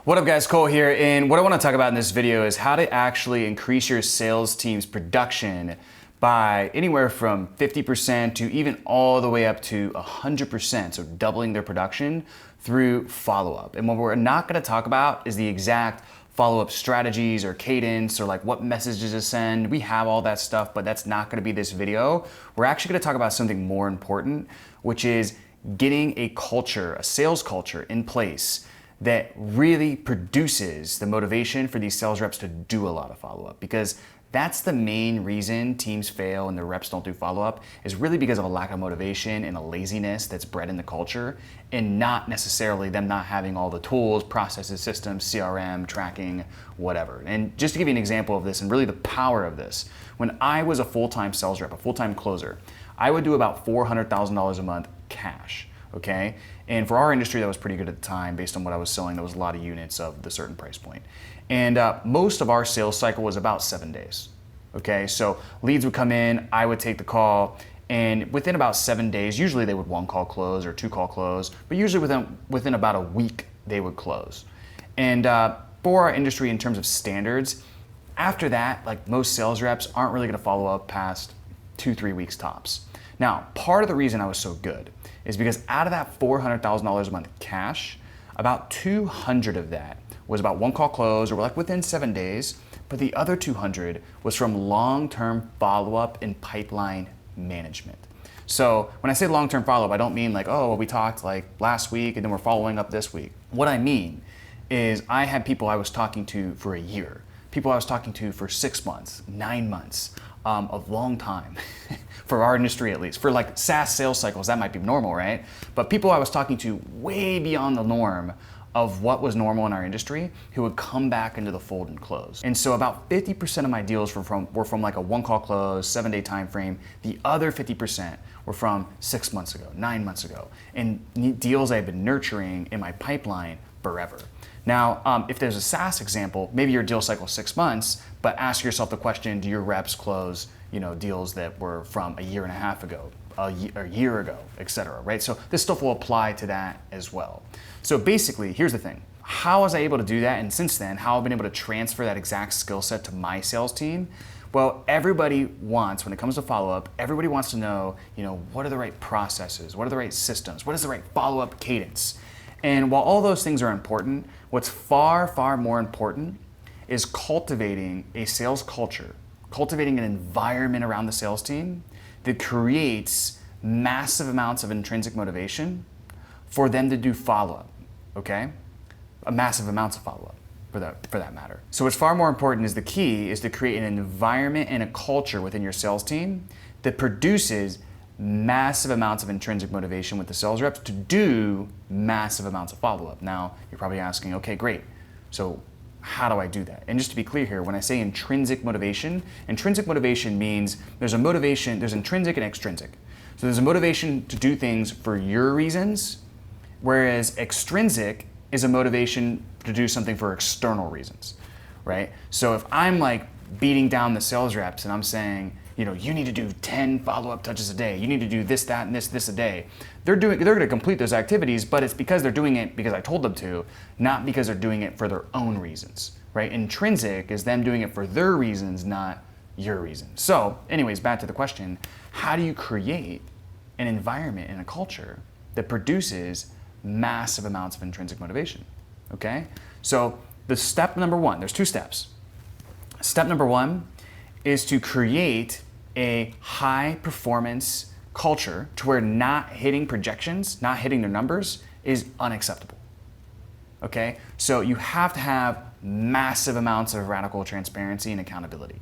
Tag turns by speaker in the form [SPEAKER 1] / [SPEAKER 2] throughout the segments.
[SPEAKER 1] What up guys, Cole here, and what I want to talk about in this video is how to actually increase your sales team's production by anywhere from 50% to even all the way up to 100%, so doubling their production through follow-up. And what we're not going to talk about is the exact follow-up strategies or cadence or like what messages to send. We have all that stuff, but that's not going to be this video. We're actually going to talk about something more important, which is getting a culture, a sales culture in place that really produces the motivation for these sales reps to do a lot of follow-up, because that's the main reason teams fail and the reps don't do follow-up, is really because of a lack of motivation and a laziness that's bred in the culture, and not necessarily them not having all the tools, processes, systems, CRM, tracking, whatever. And just to give you an example of this and really the power of this, when I was a full-time sales rep, a full-time closer, I would do about $400,000 a month cash. Okay, and for our industry, that was pretty good at the time based on what I was selling. There was a lot of units of the certain price point. And most of our sales cycle was about 7 days. Okay, so leads would come in, I would take the call, and within about 7 days, usually they would 1 call close or 2 call close, but usually within about a week, they would close. And for our industry in terms of standards, after that, like most sales reps aren't really gonna follow up past 2-3 weeks tops. Now, part of the reason I was so good is because out of that $400,000 a month cash, about 200 of that was about 1 call close or like within 7 days, but the other 200 was from long-term follow-up and pipeline management. So when I say long-term follow-up, I don't mean like, oh, well, we talked like last week and then we're following up this week. What I mean is I had people I was talking to for a year, people I was talking to for 6 months, 9 months, a long time for our industry at least. For like SaaS sales cycles, that might be normal, right? But people I was talking to way beyond the norm of what was normal in our industry who would come back into the fold and close. And so about 50% of my deals were from like a 1 call close, 7-day time frame. The other 50% were from 6 months ago, 9 months ago, and deals I've been nurturing in my pipeline forever. Now, if there's a SaaS example, maybe your deal cycle is 6 months, but ask yourself the question, do your reps close, deals that were from a year and a half ago, a year ago, et cetera, right? So this stuff will apply to that as well. So basically, here's the thing. How was I able to do that? And since then, how I've been able to transfer that exact skill set to my sales team? Well, everybody wants, when it comes to follow-up, everybody wants to know, what are the right processes? What are the right systems? What is the right follow-up cadence? And while all those things are important, what's far, far more important is cultivating a sales culture, cultivating an environment around the sales team that creates massive amounts of intrinsic motivation for them to do follow-up, okay? Massive amounts of follow-up for that matter. So what's far more important is the key is to create an environment and a culture within your sales team that produces massive amounts of intrinsic motivation with the sales reps to do massive amounts of follow-up. Now, you're probably asking, okay, great. So how do I do that? And just to be clear here, when I say intrinsic motivation means there's intrinsic and extrinsic. So there's a motivation to do things for your reasons, whereas extrinsic is a motivation to do something for external reasons, right? So if I'm like beating down the sales reps and I'm saying, you need to do 10 follow-up touches a day. You need to do this, that, and this a day. They're going to complete those activities, but it's because they're doing it because I told them to, not because they're doing it for their own reasons, right? Intrinsic is them doing it for their reasons, not your reasons. So anyways, back to the question, how do you create an environment and a culture that produces massive amounts of intrinsic motivation, okay? So the step number one, there's 2 steps. Step number 1 is to create a high performance culture to where not hitting projections, not hitting their numbers is unacceptable. Okay? So you have to have massive amounts of radical transparency and accountability,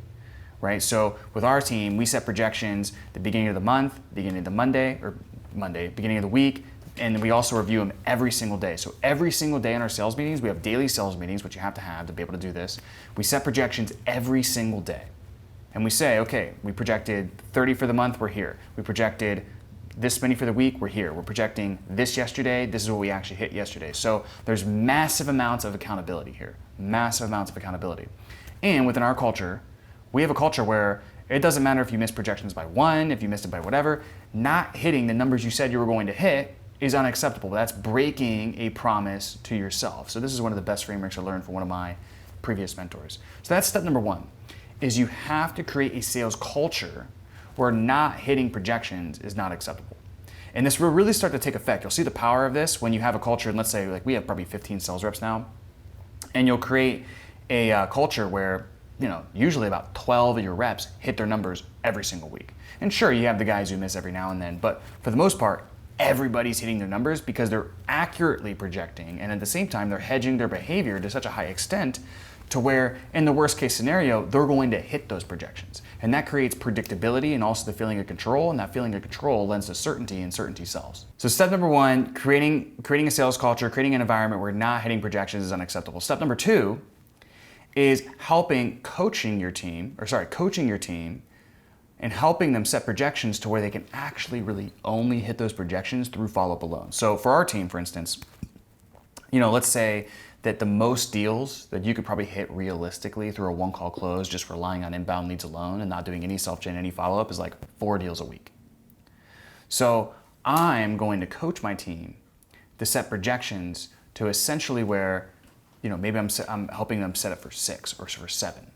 [SPEAKER 1] right? So with our team, we set projections the beginning of the month, beginning of the beginning of the week, and we also review them every single day. So every single day in our sales meetings, we have daily sales meetings, which you have to be able to do this. We set projections every single day. And we say, okay, we projected 30 for the month, we're here. We projected this many for the week, we're here. We're projecting this yesterday, this is what we actually hit yesterday. So there's massive amounts of accountability here, massive amounts of accountability. And within our culture, we have a culture where it doesn't matter if you miss projections by 1, if you missed it by whatever, not hitting the numbers you said you were going to hit is unacceptable. That's breaking a promise to yourself. So this is one of the best frameworks I learned from one of my previous mentors. So that's step number one, is you have to create a sales culture where not hitting projections is not acceptable. And this will really start to take effect. You'll see the power of this when you have a culture, and let's say like we have probably 15 sales reps now, and you'll create a culture where usually about 12 of your reps hit their numbers every single week. And sure, you have the guys who miss every now and then, but for the most part, everybody's hitting their numbers because they're accurately projecting, and at the same time, they're hedging their behavior to such a high extent to where, in the worst case scenario, they're going to hit those projections. And that creates predictability and also the feeling of control, and that feeling of control lends to certainty, and certainty sells. So step number one, creating a sales culture, creating an environment where not hitting projections is unacceptable. Step number two is coaching your team and helping them set projections to where they can actually really only hit those projections through follow-up alone. So for our team, for instance, let's say that the most deals that you could probably hit realistically through a one-call close, just relying on inbound leads alone and not doing any self-gen, any follow-up, is like 4 deals a week. So I'm going to coach my team to set projections to essentially where, maybe I'm helping them set it for 6 or for 7.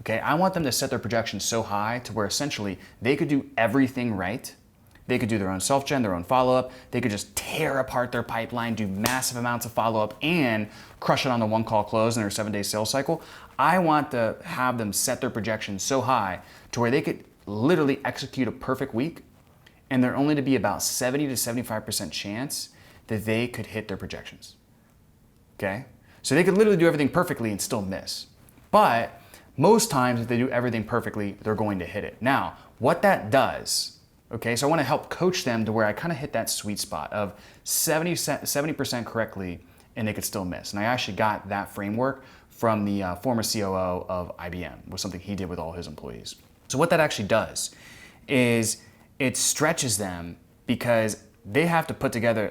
[SPEAKER 1] Okay, I want them to set their projections so high to where essentially they could do everything right. They could do their own self-gen, their own follow-up. They could just tear apart their pipeline, do massive amounts of follow-up, and crush it on the one-call close in their 7-day sales cycle. I want to have them set their projections so high to where they could literally execute a perfect week, and there only to be about 70 to 75% chance that they could hit their projections. Okay? So they could literally do everything perfectly and still miss. But most times, if they do everything perfectly, they're going to hit it. Now, what that does, okay, so I want to help coach them to where I kind of hit that sweet spot of 70% correctly, and they could still miss. And I actually got that framework from the former COO of IBM, was something he did with all his employees. So what that actually does is it stretches them because they have to put together,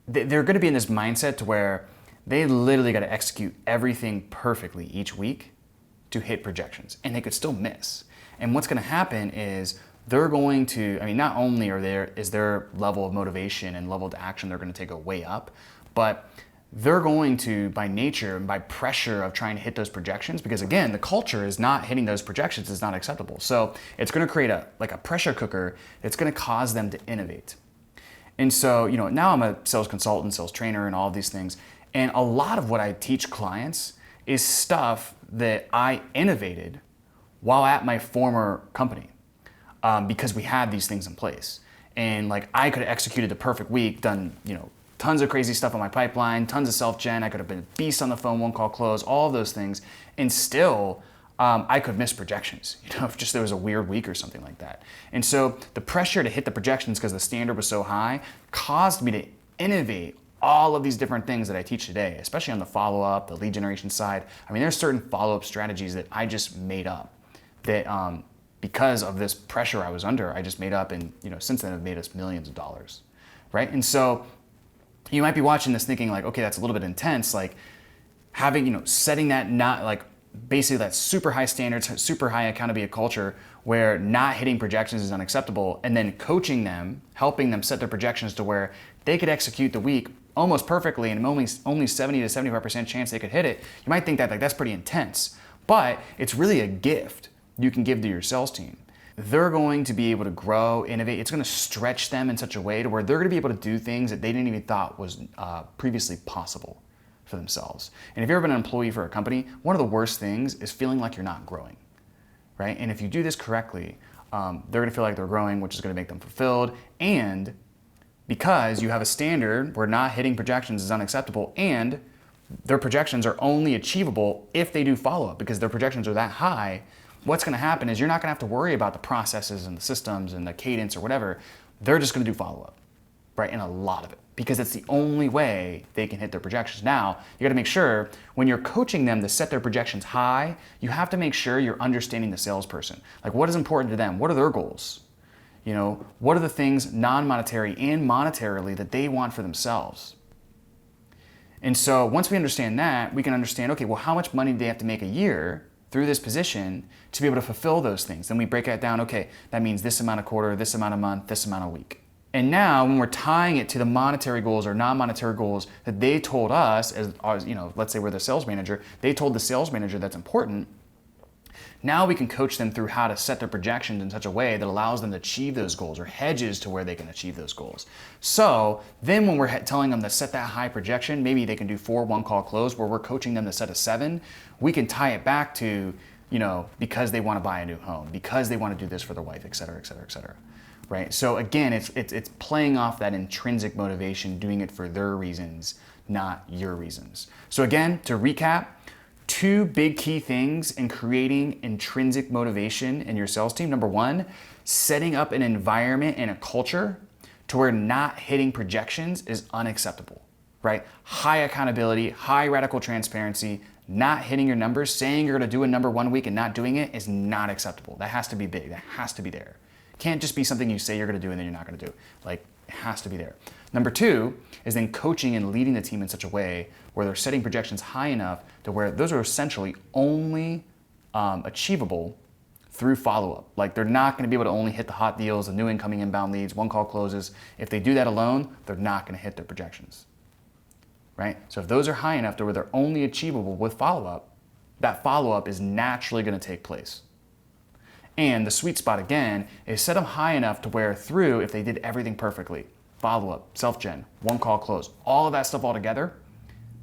[SPEAKER 1] they're going to be in this mindset to where they literally got to execute everything perfectly each week to hit projections, and they could still miss. And what's going to happen is they're going to, not only is their level of motivation and level of action, they're going to take a way up, but they're going to, by nature and by pressure of trying to hit those projections, because again, the culture is not hitting those projections is not acceptable. So it's going to create a pressure cooker that's going to cause them to innovate. And so, now I'm a sales consultant, sales trainer, and all of these things. And a lot of what I teach clients is stuff that I innovated while at my former company, because we had these things in place. And I could have executed the perfect week, done tons of crazy stuff on my pipeline, tons of self-gen. I could have been a beast on the phone, one-call close, all of those things, and still I could miss projections. If just there was a weird week or something like that. And so the pressure to hit the projections because the standard was so high caused me to innovate all of these different things that I teach today, especially on the follow-up, the lead generation side. There's certain follow-up strategies that I just made up that because of this pressure I was under, I just made up, and since then have made us millions of dollars, right? And so you might be watching this thinking okay, that's a little bit intense, having, setting that basically that super high standards, super high accountability culture where not hitting projections is unacceptable, and then coaching them, helping them set their projections to where they could execute the week almost perfectly and only 70 to 75% chance they could hit it. You might think that that's pretty intense, but it's really a gift you can give to your sales team. They're going to be able to grow, innovate. It's going to stretch them in such a way to where they're going to be able to do things that they didn't even thought was previously possible for themselves. And if you've ever been an employee for a company, one of the worst things is feeling like you're not growing, right? And if you do this correctly, they're going to feel like they're growing, which is going to make them fulfilled. And because you have a standard where not hitting projections is unacceptable, and their projections are only achievable if they do follow-up, because their projections are that high, what's going to happen is you're not going to have to worry about the processes and the systems and the cadence or whatever. They're just going to do follow-up, right? And a lot of it, because it's the only way they can hit their projections. Now, you got to make sure when you're coaching them to set their projections high, you have to make sure you're understanding the salesperson. What is important to them? What are their goals? What are the things non-monetary and monetarily that they want for themselves? And so once we understand that, we can understand, okay, well, how much money do they have to make a year through this position to be able to fulfill those things? Then we break that down, okay, that means this amount a quarter, this amount a month, this amount a week. And now when we're tying it to the monetary goals or non-monetary goals that they told us as, let's say we're the sales manager, they told the sales manager that's important. Now we can coach them through how to set their projections in such a way that allows them to achieve those goals or hedges to where they can achieve those goals. So then when we're telling them to set that high projection, maybe they can do 4 one-call close where we're coaching them to set a 7, we can tie it back to, because they want to buy a new home, because they want to do this for their wife, et cetera, et cetera, et cetera. Right? So again, it's playing off that intrinsic motivation, doing it for their reasons, not your reasons. So again, to recap, 2 big key things in creating intrinsic motivation in your sales team. Number 1, setting up an environment and a culture to where not hitting projections is unacceptable, right? High accountability, high radical transparency, not hitting your numbers, saying you're gonna do a number 1 week and not doing it is not acceptable. That has to be big, that has to be there. It can't just be something you say you're gonna do and then you're not gonna do. Like, it has to be there. Number 2 is then coaching and leading the team in such a way where they're setting projections high enough to where those are essentially only achievable through follow-up. Like, they're not gonna be able to only hit the hot deals, the new incoming inbound leads, one-call closes. If they do that alone, they're not gonna hit their projections, right? So if those are high enough to where they're only achievable with follow-up, that follow-up is naturally gonna take place. And the sweet spot, again, is set them high enough to where through, if they did everything perfectly, follow-up, self-gen, one-call close, all of that stuff all together,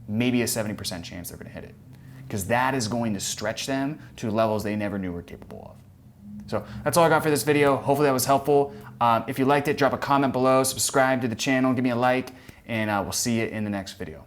[SPEAKER 1] maybe a 70% chance they're gonna hit it. Because that is going to stretch them to levels they never knew were capable of. So that's all I got for this video. Hopefully that was helpful. If you liked it, drop a comment below, subscribe to the channel, give me a like, and we'll see you in the next video.